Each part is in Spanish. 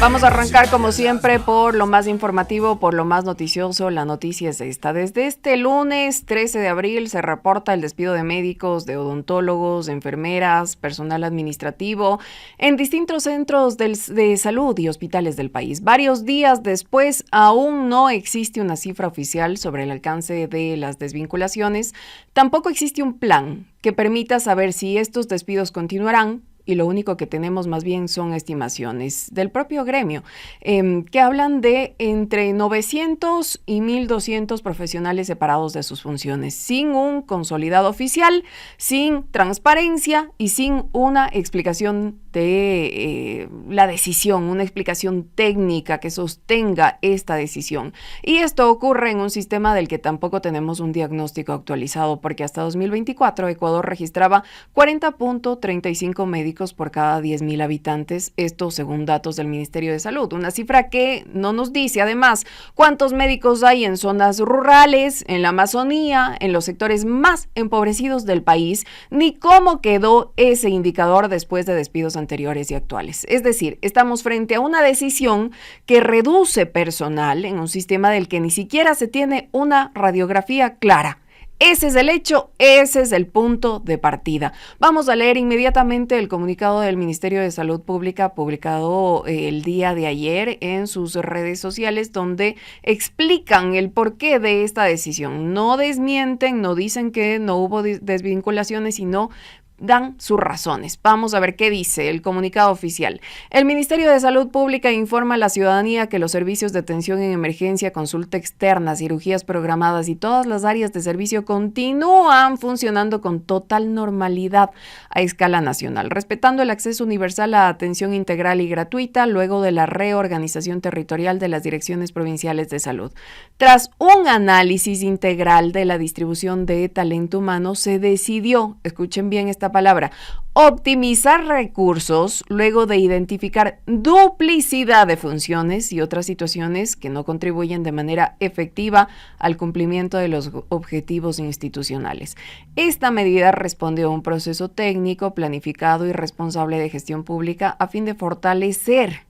Vamos a arrancar como siempre por lo más informativo, por lo más noticioso. La noticia es esta. Desde este lunes 13 de abril se reporta el despido de médicos, de odontólogos, de enfermeras, personal administrativo en distintos centros de salud y hospitales del país. Varios días después aún no existe una cifra oficial sobre el alcance de las desvinculaciones. Tampoco existe un plan que permita saber si estos despidos continuarán. Y lo único que tenemos más bien son estimaciones del propio gremio, que hablan de entre 900 y 1.200 profesionales separados de sus funciones, sin un consolidado oficial, sin transparencia y sin una explicación de la decisión, una explicación técnica que sostenga esta decisión. Y esto ocurre en un sistema del que tampoco tenemos un diagnóstico actualizado, porque hasta 2024 Ecuador registraba 40.35 médicos por cada 10.000 habitantes, esto según datos del Ministerio de Salud, una cifra que no nos dice además cuántos médicos hay en zonas rurales, en la Amazonía, en los sectores más empobrecidos del país, ni cómo quedó ese indicador después de despidos anteriores y actuales. Es decir, estamos frente a una decisión que reduce personal en un sistema del que ni siquiera se tiene una radiografía clara. Ese es el hecho, ese es el punto de partida. Vamos a leer inmediatamente el comunicado del Ministerio de Salud Pública publicado el día de ayer en sus redes sociales, donde explican el porqué de esta decisión. No desmienten, no dicen que no hubo desvinculaciones, sino dan sus razones. Vamos a ver qué dice el comunicado oficial. El Ministerio de Salud Pública informa a la ciudadanía que los servicios de atención en emergencia, consulta externa, cirugías programadas y todas las áreas de servicio continúan funcionando con total normalidad a escala nacional, respetando el acceso universal a atención integral y gratuita luego de la reorganización territorial de las direcciones provinciales de salud. Tras un análisis integral de la distribución de talento humano, se decidió, escuchen bien esta palabra, optimizar recursos luego de identificar duplicidad de funciones y otras situaciones que no contribuyen de manera efectiva al cumplimiento de los objetivos institucionales. Esta medida responde a un proceso técnico, planificado y responsable de gestión pública a fin de fortalecer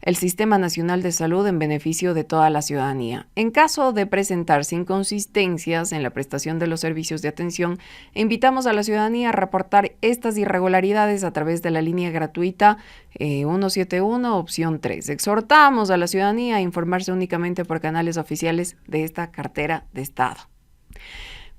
el Sistema Nacional de Salud en beneficio de toda la ciudadanía. En caso de presentarse inconsistencias en la prestación de los servicios de atención, invitamos a la ciudadanía a reportar estas irregularidades a través de la línea gratuita 171, opción 3. Exhortamos a la ciudadanía a informarse únicamente por canales oficiales de esta cartera de Estado.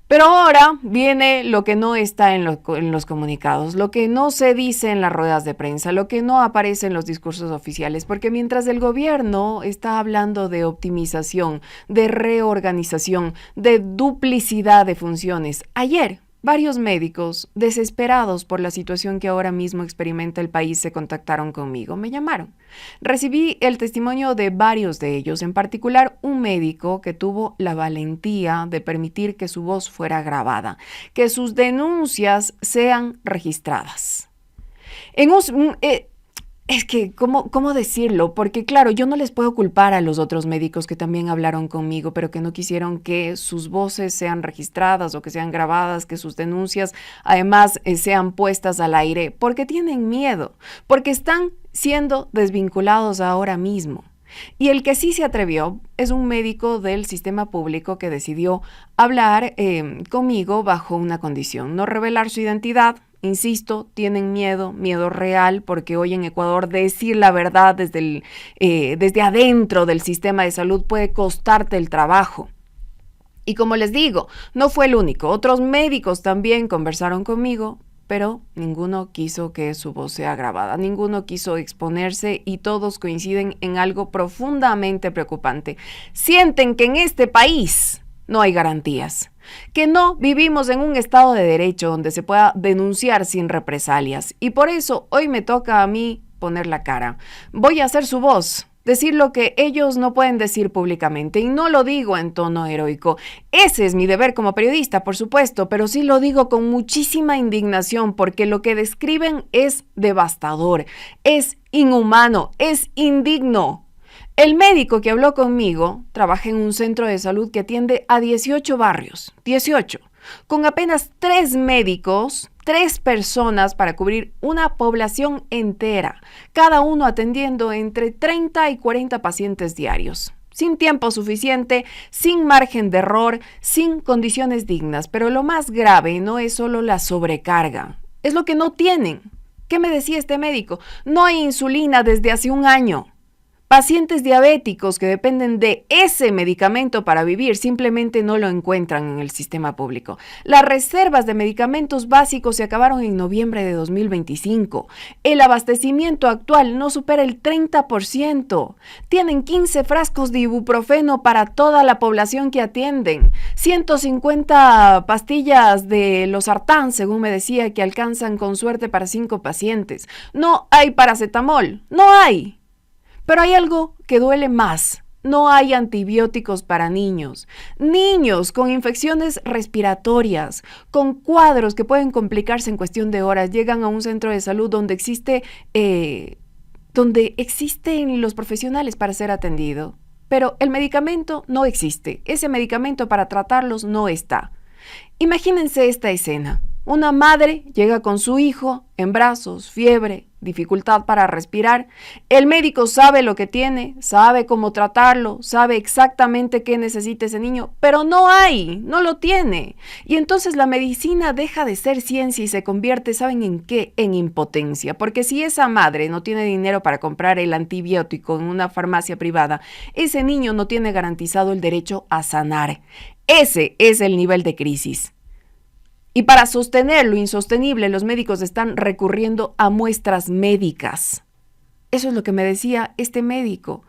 Pero ahora viene lo que no está en los comunicados, lo que no se dice en las ruedas de prensa, lo que no aparece en los discursos oficiales, porque mientras el gobierno está hablando de optimización, de reorganización, de duplicidad de funciones, ayer varios médicos, desesperados por la situación que ahora mismo experimenta el país, se contactaron conmigo, me llamaron. Recibí el testimonio de varios de ellos, en particular un médico que tuvo la valentía de permitir que su voz fuera grabada, que sus denuncias sean registradas. Es que, ¿cómo decirlo? Porque claro, yo no les puedo culpar a los otros médicos que también hablaron conmigo, pero que no quisieron que sus voces sean registradas o que sean grabadas, que sus denuncias además sean puestas al aire, porque tienen miedo, porque están siendo desvinculados ahora mismo. Y el que sí se atrevió es un médico del sistema público que decidió hablar conmigo bajo una condición: no revelar su identidad. Insisto, tienen miedo real, porque hoy en Ecuador decir la verdad desde adentro del sistema de salud puede costarte el trabajo. Y como les digo, no fue el único. Otros médicos también conversaron conmigo, pero ninguno quiso que su voz sea grabada, ninguno quiso exponerse, y todos coinciden en algo profundamente preocupante. Sienten que en este país no hay garantías, que no vivimos en un estado de derecho donde se pueda denunciar sin represalias. Y por eso hoy me toca a mí poner la cara. Voy a hacer su voz, decir lo que ellos no pueden decir públicamente, y no lo digo en tono heroico. Ese es mi deber como periodista, por supuesto, pero sí lo digo con muchísima indignación, porque lo que describen es devastador, es inhumano, es indigno. El médico que habló conmigo trabaja en un centro de salud que atiende a 18 barrios, 18, con apenas 3 médicos, 3 personas para cubrir una población entera, cada uno atendiendo entre 30 y 40 pacientes diarios. Sin tiempo suficiente, sin margen de error, sin condiciones dignas. Pero lo más grave no es solo la sobrecarga, es lo que no tienen. ¿Qué me decía este médico? No hay insulina desde hace un año. Pacientes diabéticos que dependen de ese medicamento para vivir simplemente no lo encuentran en el sistema público. Las reservas de medicamentos básicos se acabaron en noviembre de 2025. El abastecimiento actual no supera el 30%. Tienen 15 frascos de ibuprofeno para toda la población que atienden. 150 pastillas de losartán, según me decía, que alcanzan con suerte para 5 pacientes. No hay paracetamol. No hay. Pero hay algo que duele más. No hay antibióticos para niños. Niños con infecciones respiratorias, con cuadros que pueden complicarse en cuestión de horas, llegan a un centro de salud donde existen los profesionales para ser atendido. Pero el medicamento no existe. Ese medicamento para tratarlos no está. Imagínense esta escena. Una madre llega con su hijo en brazos, fiebre, dificultad para respirar. El médico sabe lo que tiene, sabe cómo tratarlo, sabe exactamente qué necesita ese niño, pero no lo tiene. Y entonces la medicina deja de ser ciencia y se convierte, ¿saben en qué? En impotencia. Porque si esa madre no tiene dinero para comprar el antibiótico en una farmacia privada, ese niño no tiene garantizado el derecho a sanar. Ese es el nivel de crisis. Y para sostener lo insostenible, los médicos están recurriendo a muestras médicas. Eso es lo que me decía este médico,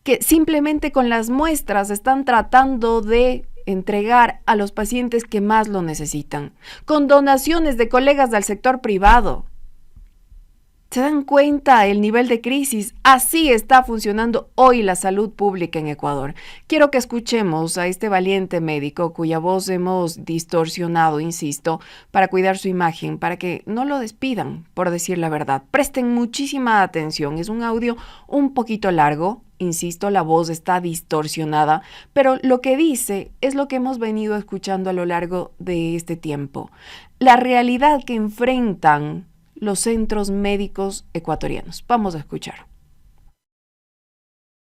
que simplemente con las muestras están tratando de entregar a los pacientes que más lo necesitan, con donaciones de colegas del sector privado. ¿Se dan cuenta el nivel de crisis? Así está funcionando hoy la salud pública en Ecuador. Quiero que escuchemos a este valiente médico cuya voz hemos distorsionado, insisto, para cuidar su imagen, para que no lo despidan, por decir la verdad. Presten muchísima atención. Es un audio un poquito largo. Insisto, la voz está distorsionada, pero lo que dice es lo que hemos venido escuchando a lo largo de este tiempo. La realidad que enfrentan los centros médicos ecuatorianos. Vamos a escuchar.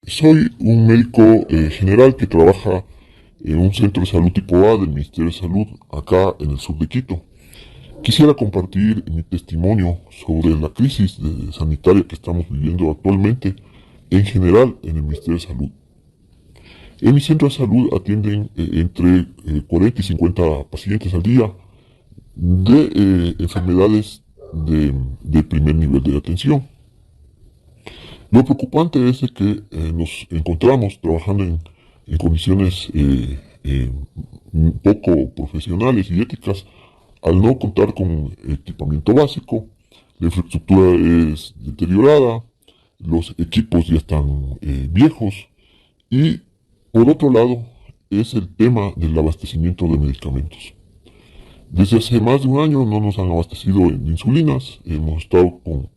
Soy un médico general que trabaja en un centro de salud tipo A del Ministerio de Salud acá en el sur de Quito. Quisiera compartir mi testimonio sobre la crisis sanitaria que estamos viviendo actualmente en general en el Ministerio de Salud. En mi centro de salud atienden entre 40 y 50 pacientes al día de enfermedades de primer nivel de atención. Lo preocupante es que nos encontramos trabajando en condiciones poco profesionales y éticas al no contar con equipamiento básico. La infraestructura es deteriorada, los equipos ya están viejos y por otro lado es el tema del abastecimiento de medicamentos. Desde hace más de un año no nos han abastecido de insulinas. Hemos estado con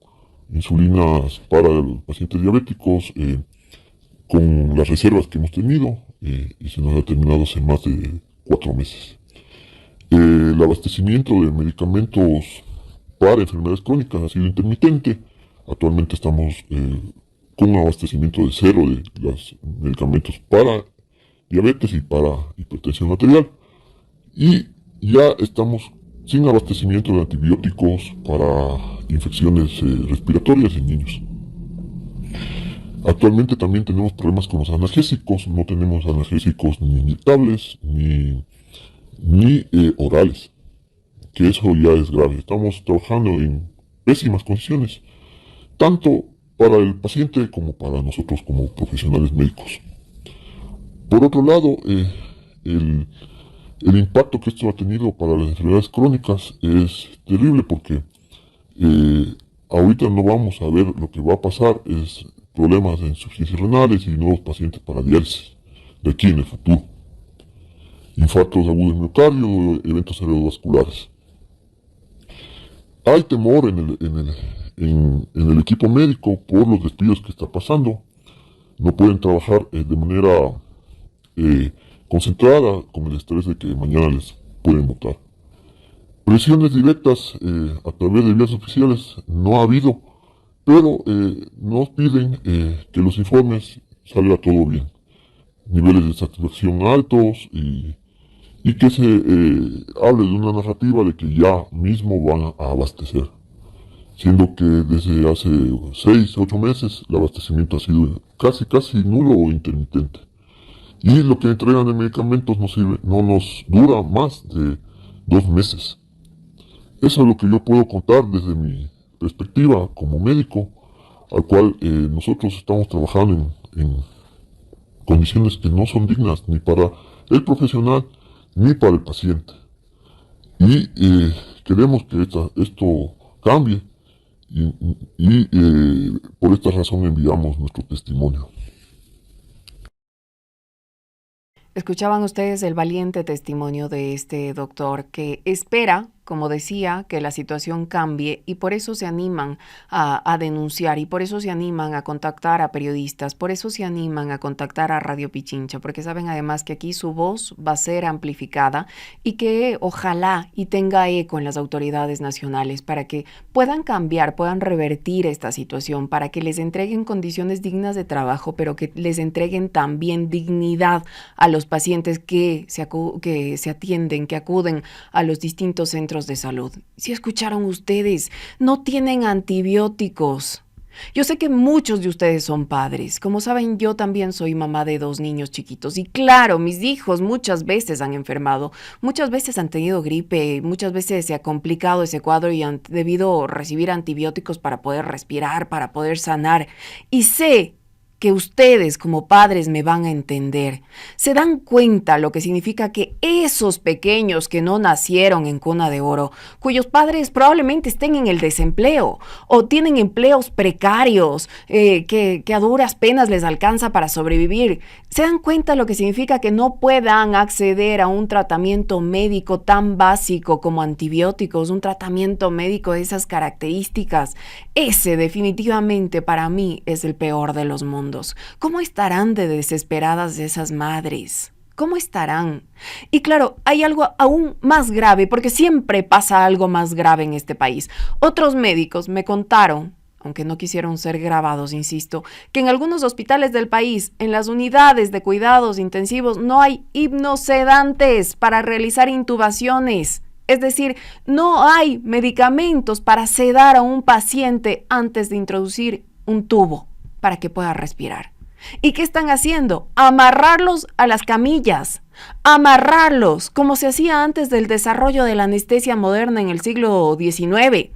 insulinas para los pacientes diabéticos, con las reservas que hemos tenido, y se nos ha terminado hace más de 4 meses. El abastecimiento de medicamentos para enfermedades crónicas ha sido intermitente. Actualmente estamos con un abastecimiento de 0 de los medicamentos para diabetes y para hipertensión arterial. Y ya estamos sin abastecimiento de antibióticos para infecciones respiratorias en niños. Actualmente también tenemos problemas con los analgésicos. No tenemos analgésicos ni inyectables ni orales, que eso ya es grave. Estamos trabajando en pésimas condiciones, tanto para el paciente como para nosotros como profesionales médicos. Por otro lado, el impacto que esto ha tenido para las enfermedades crónicas es terrible porque ahorita no vamos a ver lo que va a pasar, es problemas de insuficiencia renales y nuevos pacientes para diálisis de aquí en el futuro. Infartos agudos de miocardio, eventos cerebrovasculares. Hay temor en el equipo médico por los despidos que está pasando. No pueden trabajar de manera concentrada con el estrés de que mañana les pueden votar. Presiones directas a través de vías oficiales no ha habido, pero nos piden que los informes salga todo bien. Niveles de satisfacción altos y que se hable de una narrativa de que ya mismo van a abastecer. Siendo que desde hace 6, 8 meses el abastecimiento ha sido casi nulo o intermitente. Y lo que entregan de medicamentos no nos dura más de 2 meses. Eso es lo que yo puedo contar desde mi perspectiva como médico, al cual nosotros estamos trabajando en condiciones que no son dignas ni para el profesional ni para el paciente. Y queremos que esto cambie y por esta razón enviamos nuestro testimonio. Escuchaban ustedes el valiente testimonio de este doctor que espera, como decía, que la situación cambie y por eso se animan a denunciar y por eso se animan a contactar a periodistas, por eso se animan a contactar a Radio Pichincha, porque saben además que aquí su voz va a ser amplificada y que ojalá y tenga eco en las autoridades nacionales para que puedan cambiar, puedan revertir esta situación, para que les entreguen condiciones dignas de trabajo, pero que les entreguen también dignidad a los pacientes que se atienden, que acuden a los distintos centros de salud. Si escucharon ustedes, no tienen antibióticos. Yo sé que muchos de ustedes son padres. Como saben, yo también soy mamá de 2 niños chiquitos. Y claro, mis hijos muchas veces han enfermado, muchas veces han tenido gripe, muchas veces se ha complicado ese cuadro y han debido recibir antibióticos para poder respirar, para poder sanar. Y sé que ustedes como padres me van a entender. ¿Se dan cuenta lo que significa que esos pequeños que no nacieron en cuna de oro, cuyos padres probablemente estén en el desempleo o tienen empleos precarios que a duras penas les alcanza para sobrevivir, se dan cuenta lo que significa que no puedan acceder a un tratamiento médico tan básico como antibióticos, un tratamiento médico de esas características? Ese definitivamente para mí es el peor de los mundos. ¿Cómo estarán de desesperadas esas madres? ¿Cómo estarán? Y claro, hay algo aún más grave, porque siempre pasa algo más grave en este país. Otros médicos me contaron, aunque no quisieron ser grabados, insisto, que en algunos hospitales del país, en las unidades de cuidados intensivos, no hay hipnosedantes para realizar intubaciones. Es decir, no hay medicamentos para sedar a un paciente antes de introducir un tubo para que pueda respirar. ¿Y qué están haciendo? Amarrarlos a las camillas, amarrarlos como se hacía antes del desarrollo de la anestesia moderna en el siglo XIX,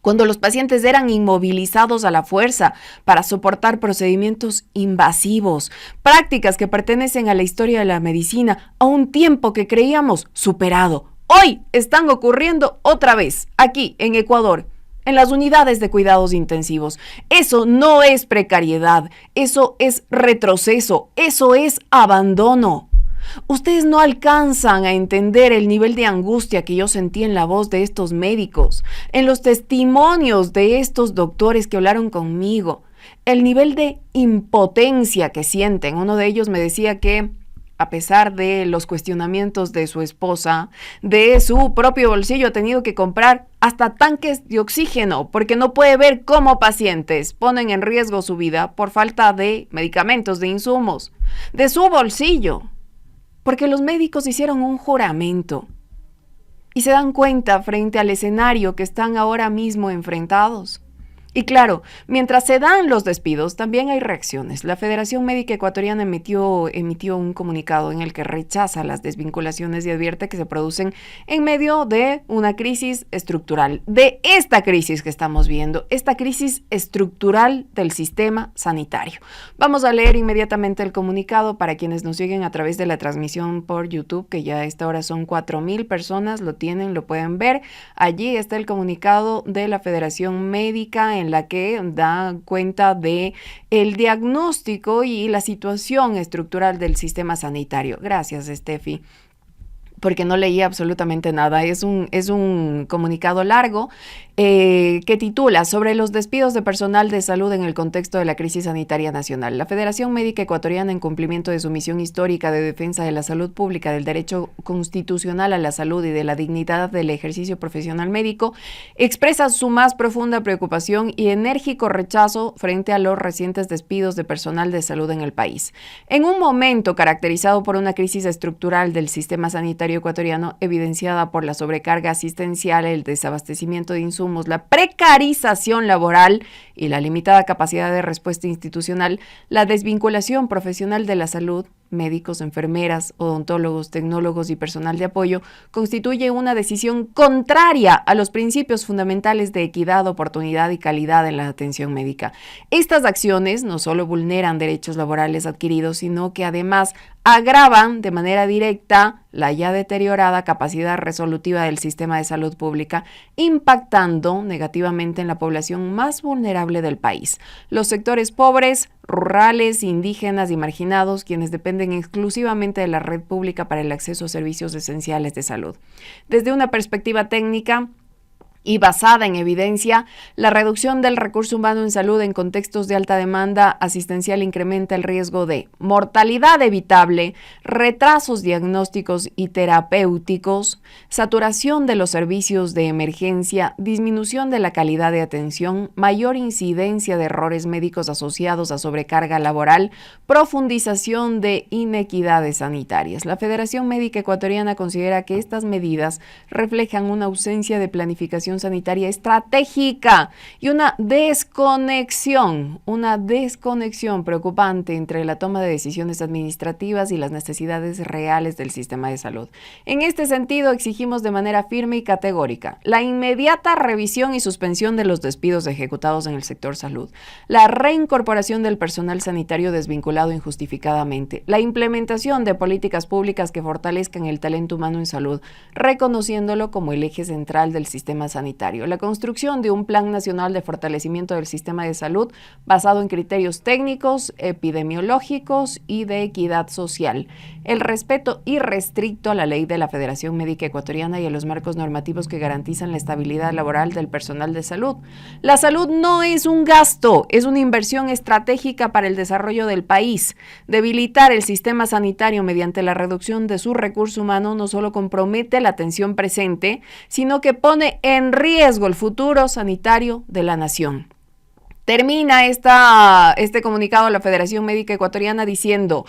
cuando los pacientes eran inmovilizados a la fuerza para soportar procedimientos invasivos, prácticas que pertenecen a la historia de la medicina, a un tiempo que creíamos superado. Hoy están ocurriendo otra vez, aquí en Ecuador, en las unidades de cuidados intensivos. Eso no es precariedad, eso es retroceso, eso es abandono. Ustedes no alcanzan a entender el nivel de angustia que yo sentí en la voz de estos médicos, en los testimonios de estos doctores que hablaron conmigo, el nivel de impotencia que sienten. Uno de ellos me decía que a pesar de los cuestionamientos de su esposa, de su propio bolsillo ha tenido que comprar hasta tanques de oxígeno porque no puede ver cómo pacientes ponen en riesgo su vida por falta de medicamentos, de insumos, de su bolsillo, porque los médicos hicieron un juramento y se dan cuenta frente al escenario que están ahora mismo enfrentados. Y claro, mientras se dan los despidos, también hay reacciones. La Federación Médica Ecuatoriana emitió un comunicado en el que rechaza las desvinculaciones y advierte que se producen en medio de una crisis estructural, de esta crisis que estamos viendo, esta crisis estructural del sistema sanitario. Vamos a leer inmediatamente el comunicado para quienes nos siguen a través de la transmisión por YouTube, que ya a esta hora son 4,000 personas, lo pueden ver. Allí está el comunicado de la Federación Médica en la que da cuenta de el diagnóstico y la situación estructural del sistema sanitario. Gracias, Steffi. porque no leí absolutamente nada. Es un comunicado largo que titula sobre los despidos de personal de salud en el contexto de la crisis sanitaria nacional. La Federación Médica Ecuatoriana, en cumplimiento de su misión histórica de defensa de la salud pública, del derecho constitucional a la salud y de la dignidad del ejercicio profesional médico, expresa su más profunda preocupación y enérgico rechazo frente a los recientes despidos de personal de salud en el país. En un momento caracterizado por una crisis estructural del sistema sanitario ecuatoriano, evidenciada por la sobrecarga asistencial, el desabastecimiento de insumos, la precarización laboral y la limitada capacidad de respuesta institucional, la desvinculación profesional de la salud, médicos, enfermeras, odontólogos, tecnólogos y personal de apoyo, constituye una decisión contraria a los principios fundamentales de equidad, oportunidad y calidad en la atención médica. Estas acciones no solo vulneran derechos laborales adquiridos, sino que además agravan de manera directa la ya deteriorada capacidad resolutiva del sistema de salud pública, impactando negativamente en la población más vulnerable del país, los sectores pobres, rurales, indígenas y marginados, quienes dependen exclusivamente de la red pública para el acceso a servicios esenciales de salud. Desde una perspectiva técnica y basada en evidencia, la reducción del recurso humano en salud en contextos de alta demanda asistencial incrementa el riesgo de mortalidad evitable, retrasos diagnósticos y terapéuticos, saturación de los servicios de emergencia, disminución de la calidad de atención, mayor incidencia de errores médicos asociados a sobrecarga laboral, profundización de inequidades sanitarias. La Federación Médica Ecuatoriana considera que estas medidas reflejan una ausencia de planificación sanitaria estratégica y una desconexión preocupante entre la toma de decisiones administrativas y las necesidades reales del sistema de salud. En este sentido, exigimos de manera firme y categórica la inmediata revisión y suspensión de los despidos ejecutados en el sector salud, la reincorporación del personal sanitario desvinculado injustificadamente, la implementación de políticas públicas que fortalezcan el talento humano en salud, reconociéndolo como el eje central del sistema sanitario, la construcción de un plan nacional de fortalecimiento del sistema de salud basado en criterios técnicos, epidemiológicos y de equidad social, el respeto irrestricto a la ley de la Federación Médica Ecuatoriana y a los marcos normativos que garantizan la estabilidad laboral del personal de salud. La salud no es un gasto, es una inversión estratégica para el desarrollo del país. Debilitar el sistema sanitario mediante la reducción de su recurso humano no solo compromete la atención presente, sino que pone en riesgo el futuro sanitario de la nación. Termina este comunicado de la Federación Médica Ecuatoriana diciendo: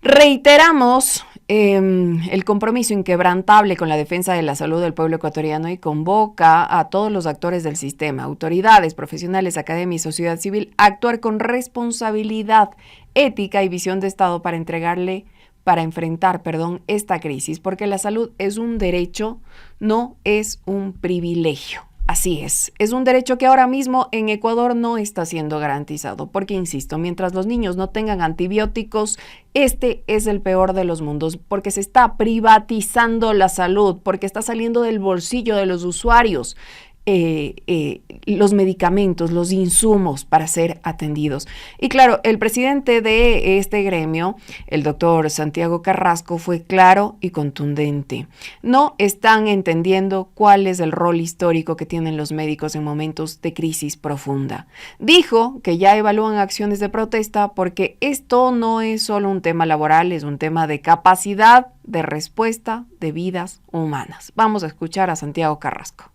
reiteramos el compromiso inquebrantable con la defensa de la salud del pueblo ecuatoriano y convoca a todos los actores del sistema, autoridades, profesionales, academia y sociedad civil, a actuar con responsabilidad, ética y visión de Estado para enfrentar esta crisis, porque la salud es un derecho, no es un privilegio. Así es un derecho que ahora mismo en Ecuador no está siendo garantizado, porque insisto, mientras los niños no tengan antibióticos, este es el peor de los mundos, porque se está privatizando la salud, porque está saliendo del bolsillo de los usuarios los medicamentos, los insumos para ser atendidos. Y claro, el presidente de este gremio, el doctor Santiago Carrasco, fue claro y contundente. No están entendiendo cuál es el rol histórico que tienen los médicos en momentos de crisis profunda. Dijo que ya evalúan acciones de protesta porque esto no es solo un tema laboral, es un tema de capacidad de respuesta de vidas humanas. Vamos a escuchar a Santiago Carrasco.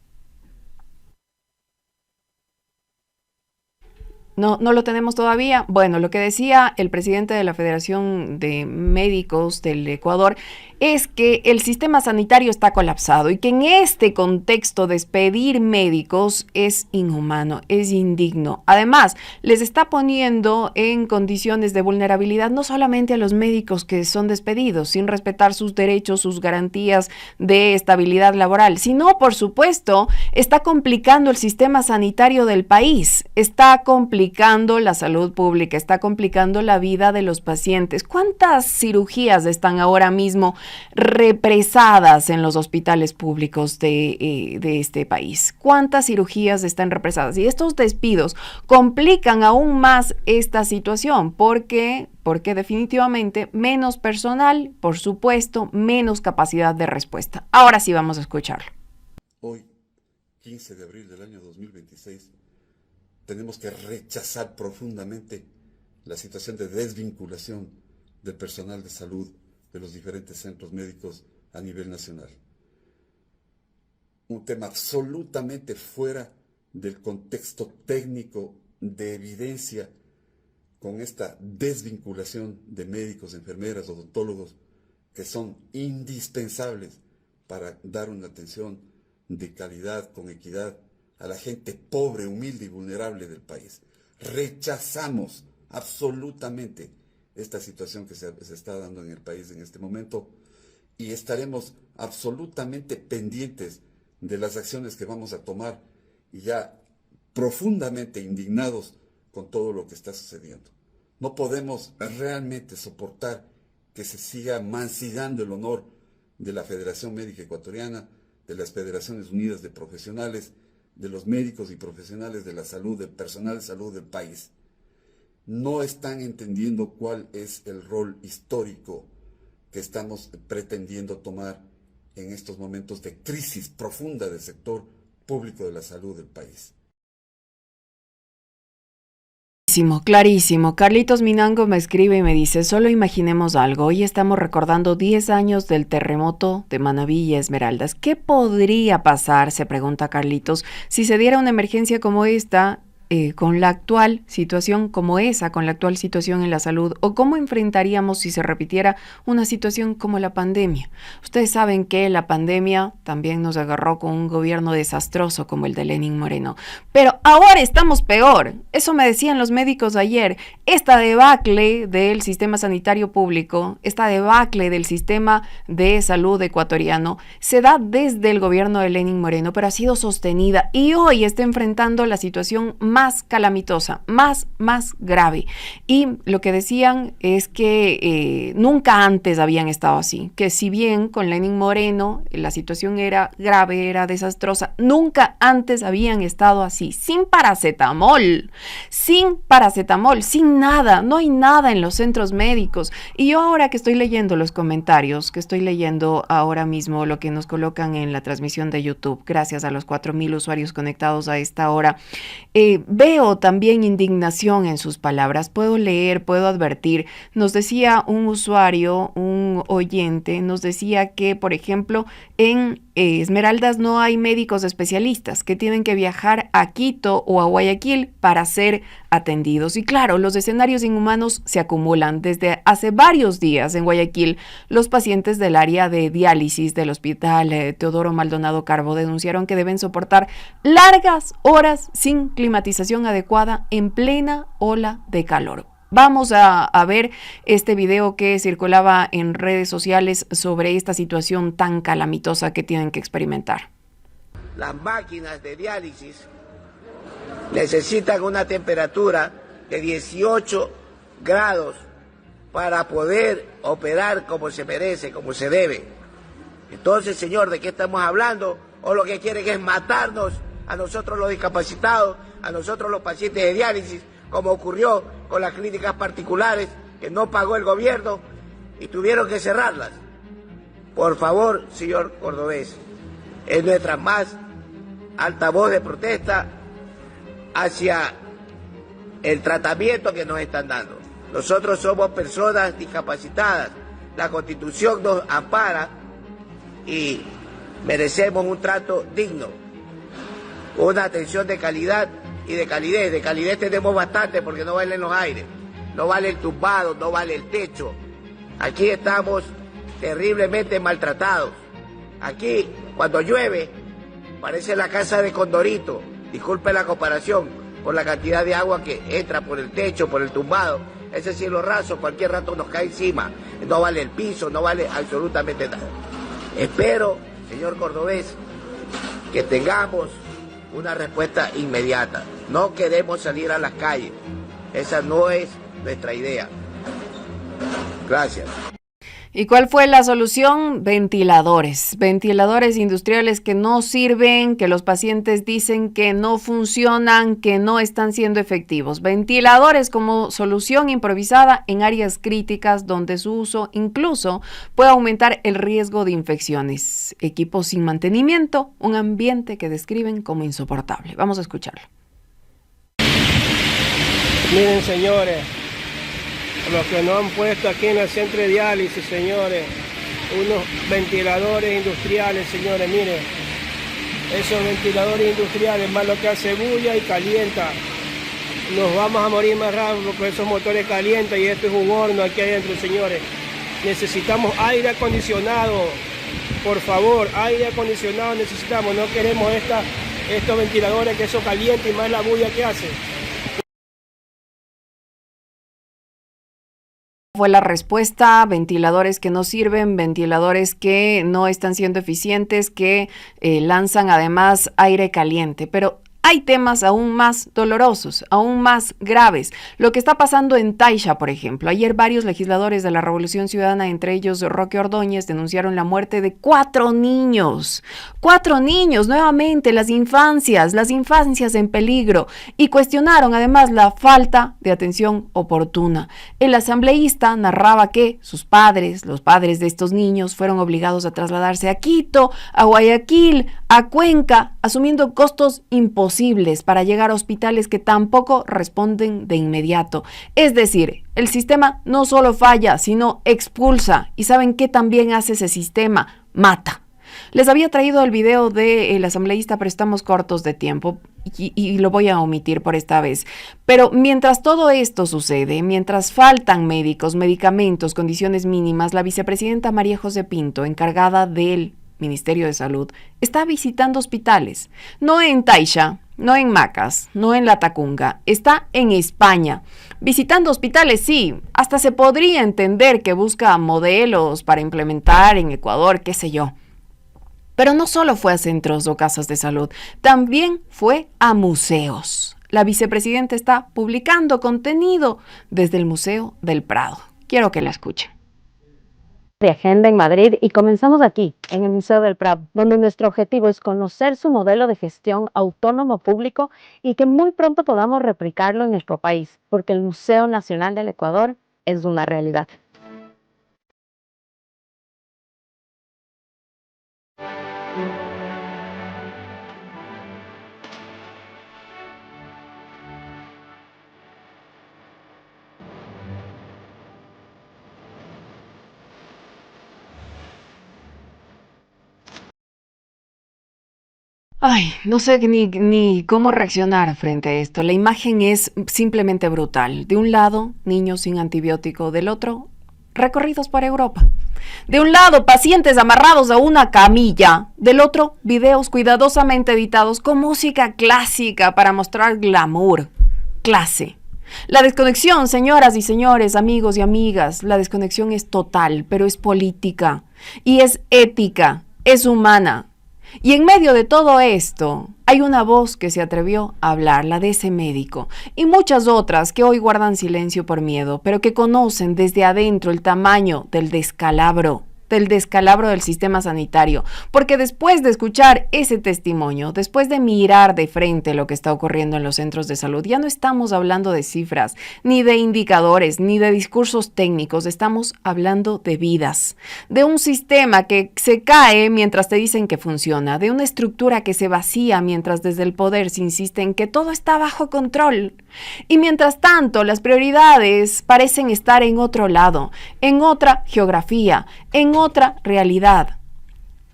No lo tenemos todavía. Bueno, lo que decía el presidente de la Federación de Médicos del Ecuador es que el sistema sanitario está colapsado y que en este contexto despedir médicos es inhumano, es indigno. Además, les está poniendo en condiciones de vulnerabilidad no solamente a los médicos que son despedidos sin respetar sus derechos, sus garantías de estabilidad laboral, sino, por supuesto, está complicando el sistema sanitario del país, está complicando la salud pública, está complicando la vida de los pacientes. ¿Cuántas cirugías están ahora mismo represadas en los hospitales públicos de este país. ¿Cuántas cirugías están represadas? Y estos despidos complican aún más esta situación. ¿Por qué? Porque definitivamente menos personal, por supuesto, menos capacidad de respuesta. Ahora sí vamos a escucharlo. Hoy, 15 de abril del año 2026, tenemos que rechazar profundamente la situación de desvinculación del personal de salud de los diferentes centros médicos a nivel nacional. Un tema absolutamente fuera del contexto técnico de evidencia con esta desvinculación de médicos, enfermeras, odontólogos, que son indispensables para dar una atención de calidad, con equidad, a la gente pobre, humilde y vulnerable del país. Rechazamos absolutamente esta situación que se está dando en el país en este momento y estaremos absolutamente pendientes de las acciones que vamos a tomar y ya profundamente indignados con todo lo que está sucediendo. No podemos realmente soportar que se siga mancillando el honor de la Federación Médica Ecuatoriana, de las Federaciones Unidas de Profesionales, de los médicos y profesionales de la salud, del personal de salud del país. No están entendiendo cuál es el rol histórico que estamos pretendiendo tomar en estos momentos de crisis profunda del sector público de la salud del país. Clarísimo. Carlitos Minango me escribe y me dice, solo imaginemos algo, hoy estamos recordando 10 años del terremoto de Manabí y Esmeraldas. ¿Qué podría pasar, se pregunta Carlitos, si se diera una emergencia como esta con la actual situación como esa, con la actual situación en la salud? ¿O cómo enfrentaríamos si se repitiera una situación como la pandemia? Ustedes saben que la pandemia también nos agarró con un gobierno desastroso como el de Lenín Moreno. Pero ahora estamos peor. Eso me decían los médicos ayer. Esta debacle del sistema sanitario público, esta debacle del sistema de salud ecuatoriano, se da desde el gobierno de Lenín Moreno, pero ha sido sostenida y hoy está enfrentando la situación más calamitosa, más grave. Y lo que decían es que nunca antes habían estado así, que si bien con Lenín Moreno la situación era grave, era desastrosa, nunca antes habían estado así, sin paracetamol, sin nada, no hay nada en los centros médicos. Y yo ahora que estoy leyendo los comentarios, que estoy leyendo ahora mismo lo que nos colocan en la transmisión de YouTube, gracias a los 4,000 usuarios conectados a esta hora, veo también indignación en sus palabras, puedo leer, puedo advertir. Nos decía un usuario, un oyente, nos decía que, por ejemplo, en Esmeraldas no hay médicos especialistas, que tienen que viajar a Quito o a Guayaquil para ser atendidos. Y claro, los escenarios inhumanos se acumulan. Desde hace varios días en Guayaquil, los pacientes del área de diálisis del hospital Teodoro Maldonado Carbo denunciaron que deben soportar largas horas sin climatización adecuada en plena ola de calor. Vamos a ver este video que circulaba en redes sociales sobre esta situación tan calamitosa que tienen que experimentar. Las máquinas de diálisis necesitan una temperatura de 18 grados para poder operar como se merece, como se debe. Entonces, señor, ¿de qué estamos hablando? O lo que quieren es matarnos a nosotros los discapacitados, a nosotros los pacientes de diálisis, como ocurrió con las clínicas particulares que no pagó el gobierno y tuvieron que cerrarlas. Por favor, señor Cordobés, es nuestra más alta voz de protesta hacia el tratamiento que nos están dando. Nosotros somos personas discapacitadas, la Constitución nos ampara y merecemos un trato digno, una atención de calidad y de calidez. De calidez tenemos bastante porque no valen los aires, no vale el tumbado, no vale el techo. Aquí estamos terriblemente maltratados. Aquí, cuando llueve, parece la casa de Condorito, disculpe la comparación, por la cantidad de agua que entra por el techo, por el tumbado. Ese cielo raso, cualquier rato nos cae encima. No vale el piso, no vale absolutamente nada. Espero, señor Cordobés, que tengamos una respuesta inmediata. No queremos salir a las calles. Esa no es nuestra idea. Gracias. ¿Y cuál fue la solución? Ventiladores. Ventiladores industriales que no sirven, que los pacientes dicen que no funcionan, que no están siendo efectivos. Ventiladores como solución improvisada en áreas críticas donde su uso incluso puede aumentar el riesgo de infecciones. Equipos sin mantenimiento, un ambiente que describen como insoportable. Vamos a escucharlo. Miren, señores, los que nos han puesto aquí en el centro de diálisis, señores, unos ventiladores industriales, señores, miren, esos ventiladores industriales, más lo que hace bulla y calienta. Nos vamos a morir más rápido porque esos motores calientan y esto es un horno aquí adentro, señores. Necesitamos aire acondicionado, por favor, aire acondicionado necesitamos, no queremos estos ventiladores que eso calienta y más la bulla que hace. Fue la respuesta: ventiladores que no sirven, ventiladores que no están siendo eficientes, que lanzan además aire caliente. Pero hay temas aún más dolorosos, aún más graves. Lo que está pasando en Taisha, por ejemplo. Ayer varios legisladores de la Revolución Ciudadana, entre ellos Roque Ordóñez, denunciaron la muerte de 4 niños. 4 niños, nuevamente, las infancias en peligro. Y cuestionaron además la falta de atención oportuna. El asambleísta narraba que sus padres, los padres de estos niños, fueron obligados a trasladarse a Quito, a Guayaquil, a Cuenca, asumiendo costos imposibles para llegar a hospitales que tampoco responden de inmediato. Es decir, el sistema no solo falla, sino expulsa. ¿Y saben qué también hace ese sistema? Mata. Les había traído el video del asambleísta, pero estamos cortos de tiempo y lo voy a omitir por esta vez. Pero mientras todo esto sucede, mientras faltan médicos, medicamentos, condiciones mínimas, la vicepresidenta María José Pinto, encargada del Ministerio de Salud, está visitando hospitales. No en Taisha, no en Macas, no en La Tacunga, está en España. Visitando hospitales, sí, hasta se podría entender que busca modelos para implementar en Ecuador, qué sé yo. Pero no solo fue a centros o casas de salud, también fue a museos. La vicepresidenta está publicando contenido desde el Museo del Prado. Quiero que la escuchen. De agenda en Madrid y comenzamos aquí, en el Museo del Prado, donde nuestro objetivo es conocer su modelo de gestión autónomo público y que muy pronto podamos replicarlo en nuestro país, porque el Museo Nacional del Ecuador es una realidad. Ay, no sé ni cómo reaccionar frente a esto. La imagen es simplemente brutal. De un lado, niños sin antibiótico. Del otro, recorridos por Europa. De un lado, pacientes amarrados a una camilla. Del otro, videos cuidadosamente editados con música clásica para mostrar glamour, clase. La desconexión, señoras y señores, amigos y amigas, la desconexión es total, pero es política y es ética, es humana. Y en medio de todo esto, hay una voz que se atrevió a hablar, la de ese médico, y muchas otras que hoy guardan silencio por miedo, pero que conocen desde adentro el tamaño del descalabro del sistema sanitario, porque después de escuchar ese testimonio, después de mirar de frente lo que está ocurriendo en los centros de salud, ya no estamos hablando de cifras, ni de indicadores, ni de discursos técnicos, estamos hablando de vidas, de un sistema que se cae mientras te dicen que funciona, de una estructura que se vacía mientras desde el poder se insiste en que todo está bajo control. Y mientras tanto, las prioridades parecen estar en otro lado, en otra geografía, en otra realidad.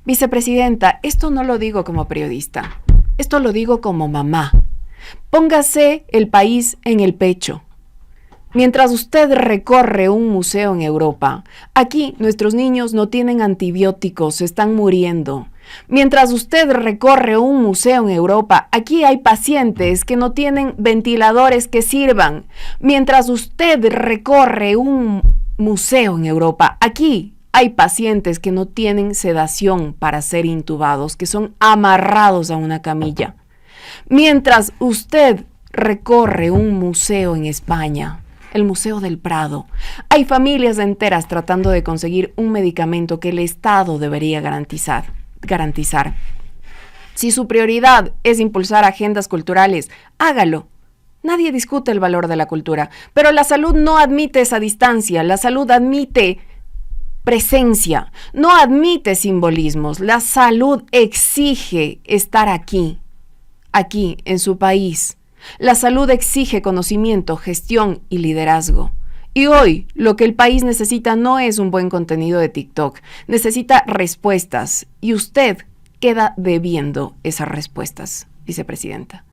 Vicepresidenta, esto no lo digo como periodista, esto lo digo como mamá. Póngase el país en el pecho. Mientras usted recorre un museo en Europa, aquí nuestros niños no tienen antibióticos, se están muriendo. Mientras usted recorre un museo en Europa, aquí hay pacientes que no tienen ventiladores que sirvan. Mientras usted recorre un museo en Europa, aquí hay pacientes que no tienen sedación para ser intubados, que son amarrados a una camilla. Mientras usted recorre un museo en España, el Museo del Prado. Hay familias enteras tratando de conseguir un medicamento que el Estado debería garantizar. Si su prioridad es impulsar agendas culturales, hágalo. Nadie discute el valor de la cultura, pero la salud no admite esa distancia. La salud admite presencia, no admite simbolismos. La salud exige estar aquí en su país. La salud exige conocimiento, gestión y liderazgo. Y hoy lo que el país necesita no es un buen contenido de TikTok, necesita respuestas y usted queda debiendo esas respuestas, vicepresidenta.